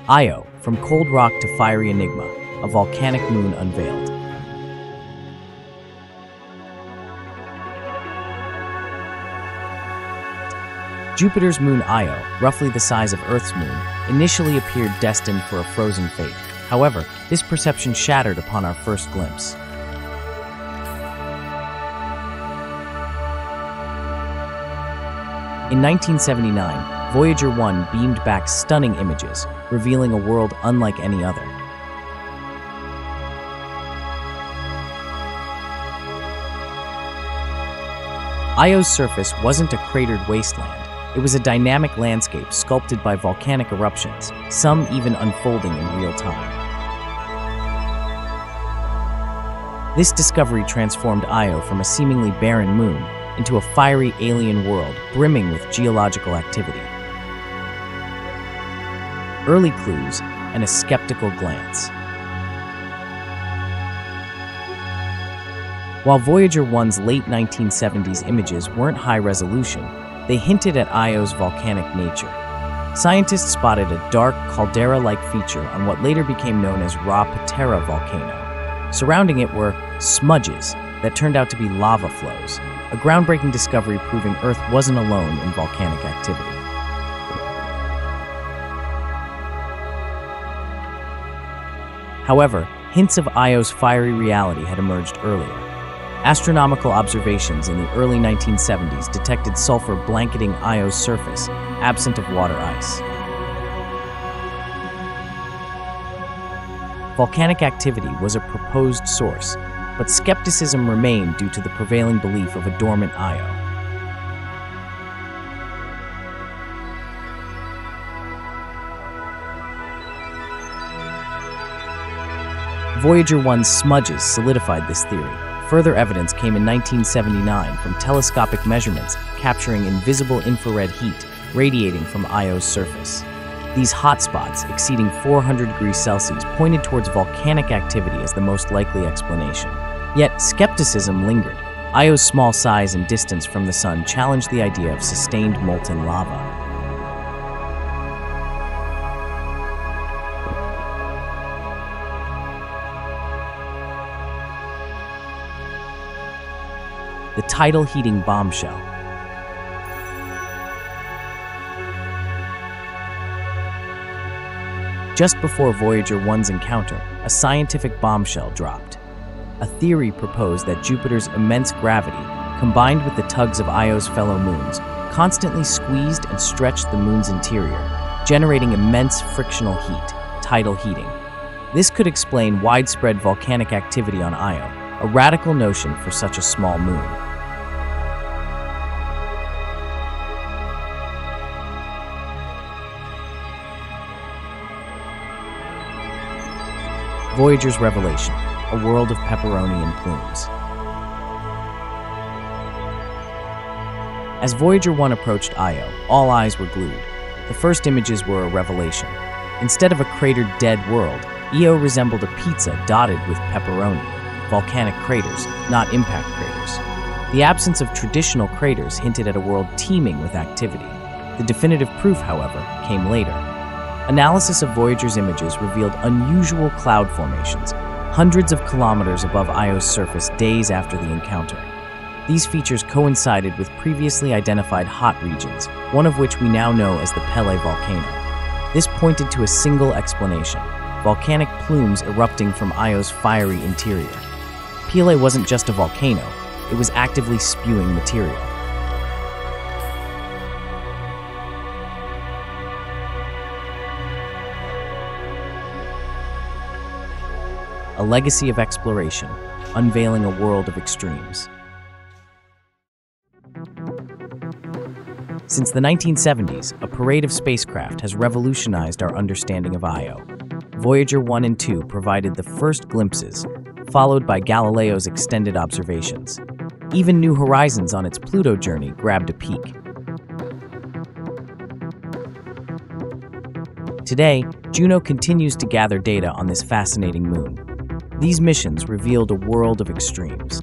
Io, from cold rock to fiery enigma, a volcanic moon unveiled. Jupiter's moon Io, roughly the size of Earth's moon, initially appeared destined for a frozen fate. However, this perception shattered upon our first glimpse. In 1979, Voyager 1 beamed back stunning images, revealing a world unlike any other. Io's surface wasn't a cratered wasteland. It was a dynamic landscape sculpted by volcanic eruptions, some even unfolding in real time. This discovery transformed Io from a seemingly barren moon into a fiery alien world brimming with geological activity. Early clues and a skeptical glance. While Voyager 1's late 1970s images weren't high resolution, they hinted at Io's volcanic nature. Scientists spotted a dark, caldera-like feature on what later became known as Ra Patera volcano. Surrounding it were smudges that turned out to be lava flows, a groundbreaking discovery proving Earth wasn't alone in volcanic activity. However, hints of Io's fiery reality had emerged earlier. Astronomical observations in the early 1970s detected sulfur blanketing Io's surface, absent of water ice. Volcanic activity was a proposed source, but skepticism remained due to the prevailing belief of a dormant Io. Voyager 1's smudges solidified this theory. Further evidence came in 1979 from telescopic measurements capturing invisible infrared heat radiating from Io's surface. These hotspots, exceeding 400 degrees Celsius, pointed towards volcanic activity as the most likely explanation. Yet, skepticism lingered. Io's small size and distance from the sun challenged the idea of sustained molten lava. The tidal heating bombshell. Just before Voyager 1's encounter, a scientific bombshell dropped. A theory proposed that Jupiter's immense gravity, combined with the tugs of Io's fellow moons, constantly squeezed and stretched the moon's interior, generating immense frictional heat, tidal heating. This could explain widespread volcanic activity on Io, a radical notion for such a small moon. Voyager's revelation, a world of pepperoni and plumes. As Voyager 1 approached Io, all eyes were glued. The first images were a revelation. Instead of a cratered dead world, Io resembled a pizza dotted with pepperoni, volcanic craters, not impact craters. The absence of traditional craters hinted at a world teeming with activity. The definitive proof, however, came later. Analysis of Voyager's images revealed unusual cloud formations, hundreds of kilometers above Io's surface days after the encounter. These features coincided with previously identified hot regions, one of which we now know as the Pele volcano. This pointed to a single explanation: volcanic plumes erupting from Io's fiery interior. Pele wasn't just a volcano, it was actively spewing material. A legacy of exploration, unveiling a world of extremes. Since the 1970s, a parade of spacecraft has revolutionized our understanding of Io. Voyager 1 and 2 provided the first glimpses, followed by Galileo's extended observations. Even New Horizons on its Pluto journey grabbed a peek. Today, Juno continues to gather data on this fascinating moon. These missions revealed a world of extremes.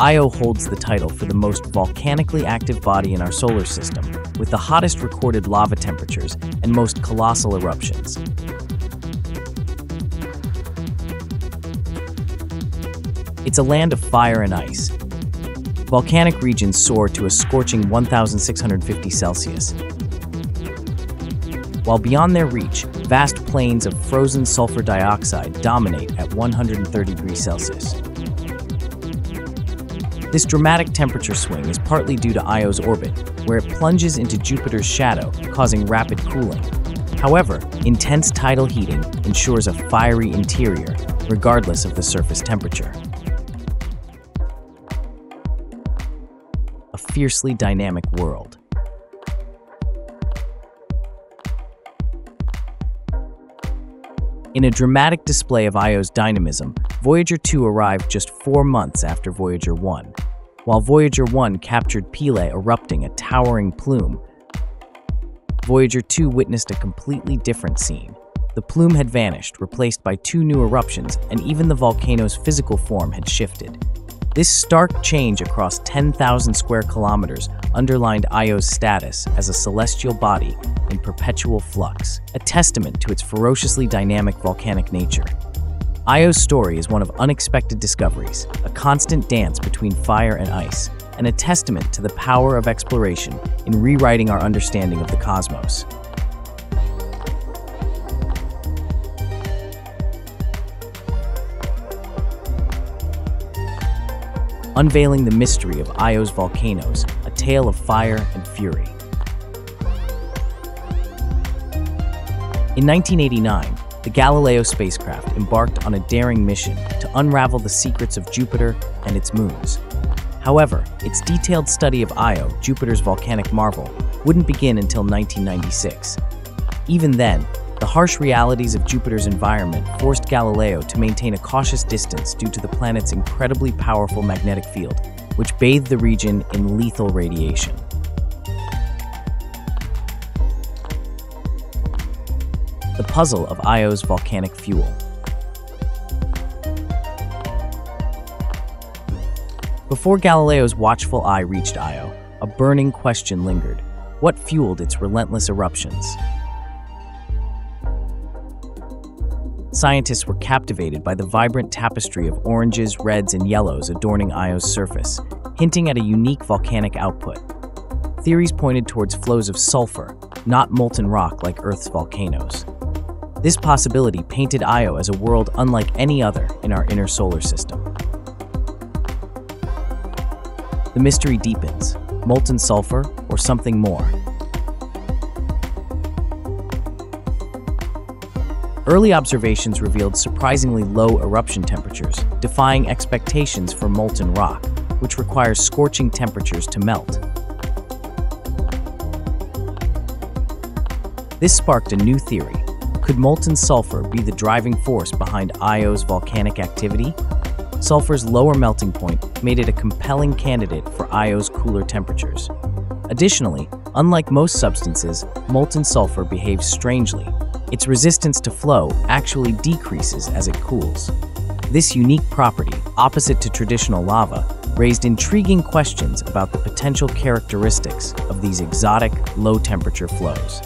Io holds the title for the most volcanically active body in our solar system, with the hottest recorded lava temperatures and most colossal eruptions. It's a land of fire and ice. Volcanic regions soar to a scorching 1,650 Celsius, while beyond their reach, vast plains of frozen sulfur dioxide dominate at 130 degrees Celsius. This dramatic temperature swing is partly due to Io's orbit, where it plunges into Jupiter's shadow, causing rapid cooling. However, intense tidal heating ensures a fiery interior, regardless of the surface temperature. A fiercely dynamic world. In a dramatic display of Io's dynamism, Voyager 2 arrived just 4 months after Voyager 1. While Voyager 1 captured Philae erupting a towering plume, Voyager 2 witnessed a completely different scene. The plume had vanished, replaced by 2 new eruptions, and even the volcano's physical form had shifted. This stark change across 10,000 square kilometers underlined Io's status as a celestial body in perpetual flux, a testament to its ferociously dynamic volcanic nature. Io's story is one of unexpected discoveries, a constant dance between fire and ice, and a testament to the power of exploration in rewriting our understanding of the cosmos. Unveiling the mystery of Io's volcanoes, a tale of fire and fury. In 1989, the Galileo spacecraft embarked on a daring mission to unravel the secrets of Jupiter and its moons. However, its detailed study of Io, Jupiter's volcanic marvel, wouldn't begin until 1996. Even then, the harsh realities of Jupiter's environment forced Galileo to maintain a cautious distance due to the planet's incredibly powerful magnetic field, which bathed the region in lethal radiation. The puzzle of Io's volcanic fuel. Before Galileo's watchful eye reached Io, a burning question lingered. What fueled its relentless eruptions? Scientists were captivated by the vibrant tapestry of oranges, reds, and yellows adorning Io's surface, hinting at a unique volcanic output. Theories pointed towards flows of sulfur, not molten rock like Earth's volcanoes. This possibility painted Io as a world unlike any other in our inner solar system. The mystery deepens: molten sulfur or something more? Early observations revealed surprisingly low eruption temperatures, defying expectations for molten rock, which requires scorching temperatures to melt. This sparked a new theory. Could molten sulfur be the driving force behind Io's volcanic activity? Sulfur's lower melting point made it a compelling candidate for Io's cooler temperatures. Additionally, unlike most substances, molten sulfur behaves strangely. Its resistance to flow actually decreases as it cools. This unique property, opposite to traditional lava, raised intriguing questions about the potential characteristics of these exotic, low-temperature flows.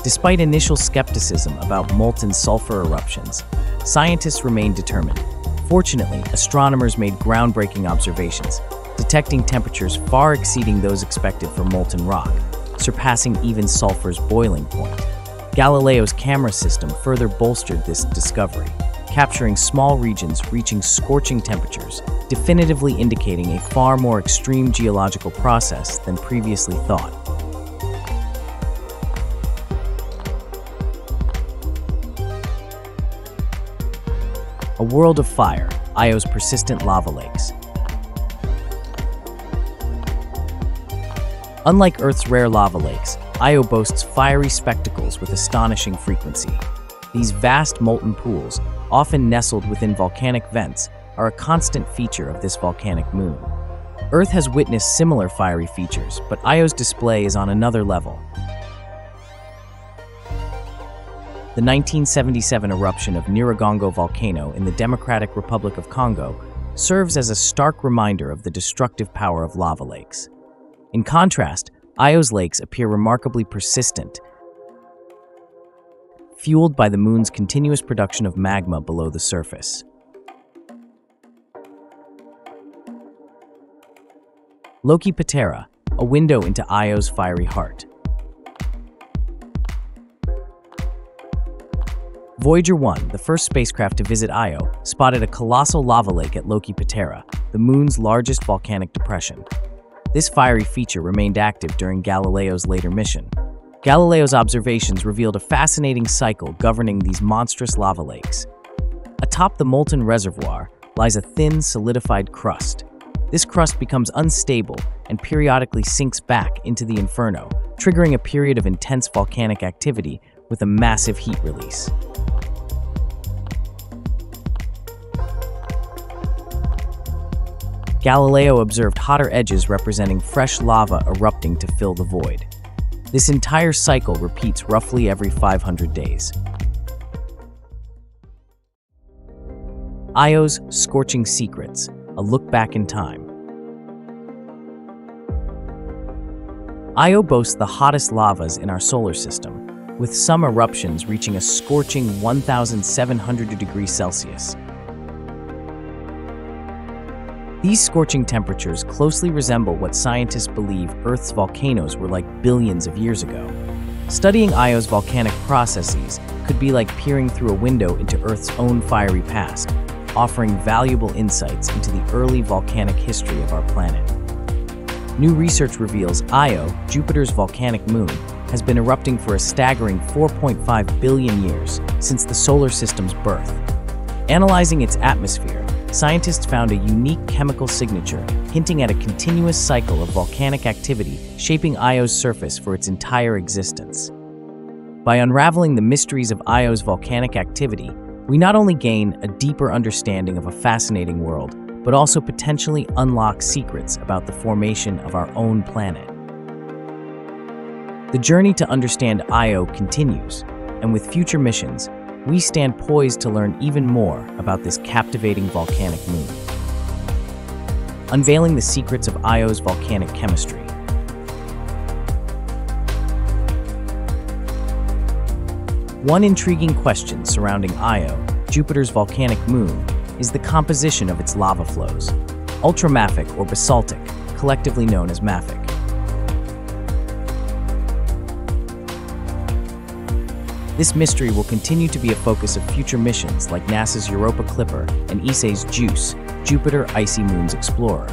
Despite initial skepticism about molten sulfur eruptions, scientists remained determined. Fortunately, astronomers made groundbreaking observations, detecting temperatures far exceeding those expected for molten rock, surpassing even sulfur's boiling point. Galileo's camera system further bolstered this discovery, capturing small regions reaching scorching temperatures, definitively indicating a far more extreme geological process than previously thought. A world of fire, Io's persistent lava lakes. Unlike Earth's rare lava lakes, Io boasts fiery spectacles with astonishing frequency. These vast molten pools, often nestled within volcanic vents, are a constant feature of this volcanic moon. Earth has witnessed similar fiery features, but Io's display is on another level. The 1977 eruption of Nyiragongo volcano in the Democratic Republic of Congo serves as a stark reminder of the destructive power of lava lakes. In contrast, Io's lakes appear remarkably persistent, fueled by the moon's continuous production of magma below the surface. Loki Patera, a window into Io's fiery heart. Voyager 1, the first spacecraft to visit Io, spotted a colossal lava lake at Loki Patera, the moon's largest volcanic depression. This fiery feature remained active during Galileo's later mission. Galileo's observations revealed a fascinating cycle governing these monstrous lava lakes. Atop the molten reservoir lies a thin, solidified crust. This crust becomes unstable and periodically sinks back into the inferno, triggering a period of intense volcanic activity with a massive heat release. Galileo observed hotter edges representing fresh lava erupting to fill the void. This entire cycle repeats roughly every 500 days. Io's Scorching Secrets, a look back in time. Io boasts the hottest lavas in our solar system, with some eruptions reaching a scorching 1,700 degrees Celsius. These scorching temperatures closely resemble what scientists believe Earth's volcanoes were like billions of years ago. Studying Io's volcanic processes could be like peering through a window into Earth's own fiery past, offering valuable insights into the early volcanic history of our planet. New research reveals Io, Jupiter's volcanic moon, has been erupting for a staggering 4.5 billion years since the solar system's birth. Analyzing its atmosphere, scientists found a unique chemical signature hinting at a continuous cycle of volcanic activity shaping Io's surface for its entire existence. By unraveling the mysteries of Io's volcanic activity, we not only gain a deeper understanding of a fascinating world, but also potentially unlock secrets about the formation of our own planet. The journey to understand Io continues, and with future missions, we stand poised to learn even more about this captivating volcanic moon. Unveiling the secrets of Io's volcanic chemistry. One intriguing question surrounding Io, Jupiter's volcanic moon, is the composition of its lava flows, ultramafic or basaltic, collectively known as mafic. This mystery will continue to be a focus of future missions like NASA's Europa Clipper and ESA's JUICE, Jupiter Icy Moons Explorer.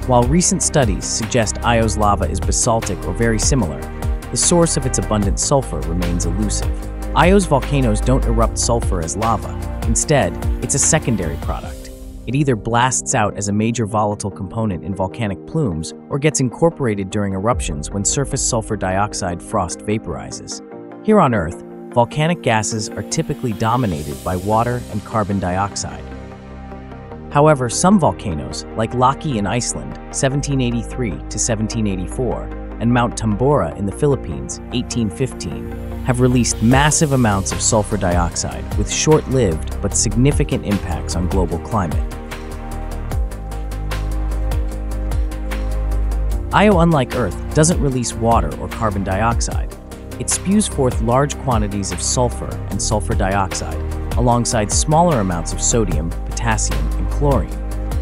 While recent studies suggest Io's lava is basaltic or very similar, the source of its abundant sulfur remains elusive. Io's volcanoes don't erupt sulfur as lava. Instead, it's a secondary product. It either blasts out as a major volatile component in volcanic plumes or gets incorporated during eruptions when surface sulfur dioxide frost vaporizes. Here on Earth, volcanic gases are typically dominated by water and carbon dioxide. However, some volcanoes, like Laki in Iceland, 1783 to 1784, and Mount Tambora in the Philippines, 1815, have released massive amounts of sulfur dioxide with short-lived but significant impacts on global climate. Io, unlike Earth, doesn't release water or carbon dioxide. It spews forth large quantities of sulfur and sulfur dioxide, alongside smaller amounts of sodium, potassium, and chlorine.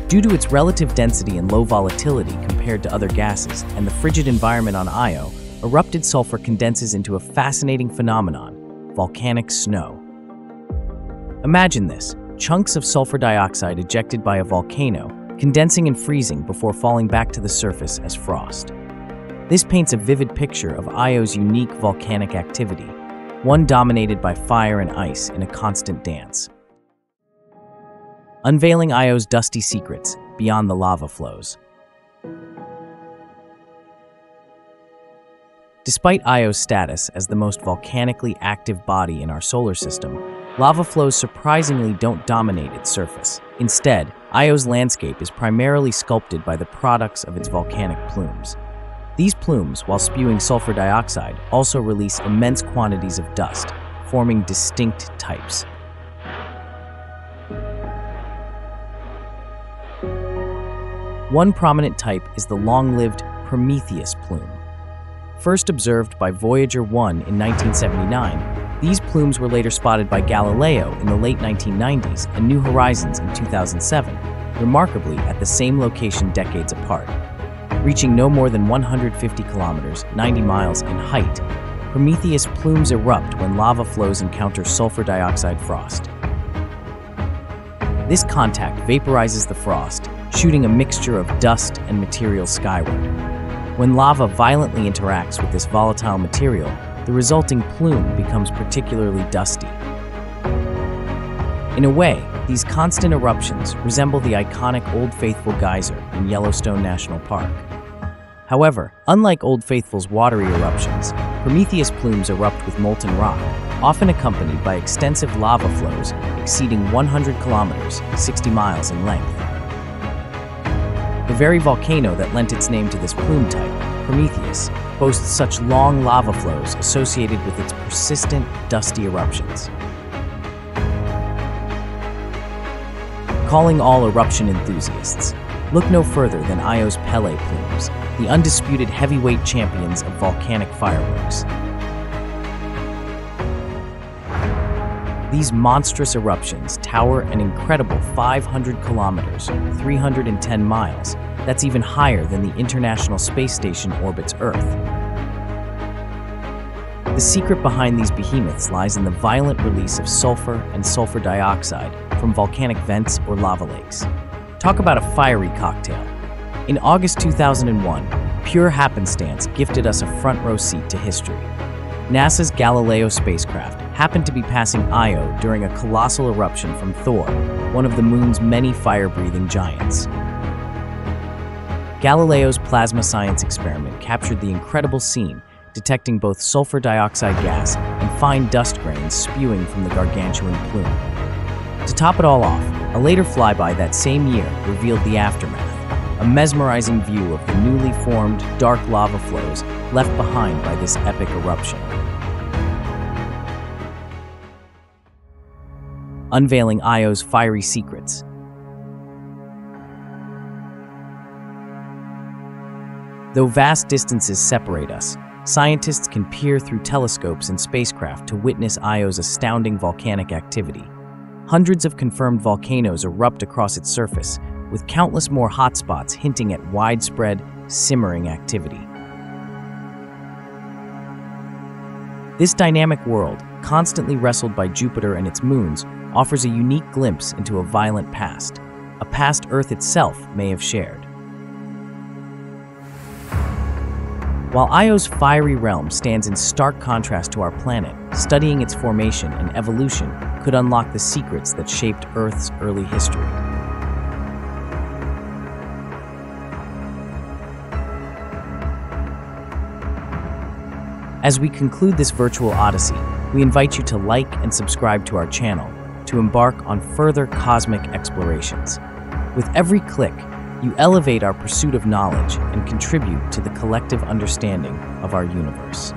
Due to its relative density and low volatility compared to other gases and the frigid environment on Io, erupted sulfur condenses into a fascinating phenomenon: volcanic snow. Imagine this: chunks of sulfur dioxide ejected by a volcano, condensing and freezing before falling back to the surface as frost. This paints a vivid picture of Io's unique volcanic activity, one dominated by fire and ice in a constant dance. Unveiling Io's dusty secrets beyond the lava flows. Despite Io's status as the most volcanically active body in our solar system, lava flows surprisingly don't dominate its surface. Instead, Io's landscape is primarily sculpted by the products of its volcanic plumes. These plumes, while spewing sulfur dioxide, also release immense quantities of dust, forming distinct types. One prominent type is the long-lived Prometheus plume. First observed by Voyager 1 in 1979, these plumes were later spotted by Galileo in the late 1990s and New Horizons in 2007, remarkably at the same location decades apart. Reaching no more than 150 kilometers, 90 miles in height, Prometheus plumes erupt when lava flows encounter sulfur dioxide frost. This contact vaporizes the frost, shooting a mixture of dust and material skyward. When lava violently interacts with this volatile material, the resulting plume becomes particularly dusty. In a way, these constant eruptions resemble the iconic Old Faithful geyser in Yellowstone National Park. However, unlike Old Faithful's watery eruptions, Prometheus plumes erupt with molten rock, often accompanied by extensive lava flows exceeding 100 kilometers, 60 miles in length. The very volcano that lent its name to this plume type, Prometheus, boasts such long lava flows associated with its persistent, dusty eruptions. Calling all eruption enthusiasts, look no further than Io's Pele plumes, the undisputed heavyweight champions of volcanic fireworks. These monstrous eruptions tower an incredible 500 kilometers, 310 miles, that's even higher than the International Space Station orbits Earth. The secret behind these behemoths lies in the violent release of sulfur and sulfur dioxide from volcanic vents or lava lakes. Talk about a fiery cocktail. In August 2001, pure happenstance gifted us a front-row seat to history. NASA's Galileo spacecraft happened to be passing Io during a colossal eruption from Thor, one of the moon's many fire-breathing giants. Galileo's plasma science experiment captured the incredible scene, detecting both sulfur dioxide gas and fine dust grains spewing from the gargantuan plume. To top it all off, a later flyby that same year revealed the aftermath, a mesmerizing view of the newly formed dark lava flows left behind by this epic eruption. Unveiling Io's fiery secrets. Though vast distances separate us, scientists can peer through telescopes and spacecraft to witness Io's astounding volcanic activity. Hundreds of confirmed volcanoes erupt across its surface, with countless more hotspots hinting at widespread, simmering activity. This dynamic world, constantly wrestled by Jupiter and its moons, offers a unique glimpse into a violent past, a past Earth itself may have shared. While Io's fiery realm stands in stark contrast to our planet, studying its formation and evolution could unlock the secrets that shaped Earth's early history. As we conclude this virtual odyssey, we invite you to like and subscribe to our channel to embark on further cosmic explorations. With every click, you elevate our pursuit of knowledge and contribute to the collective understanding of our universe.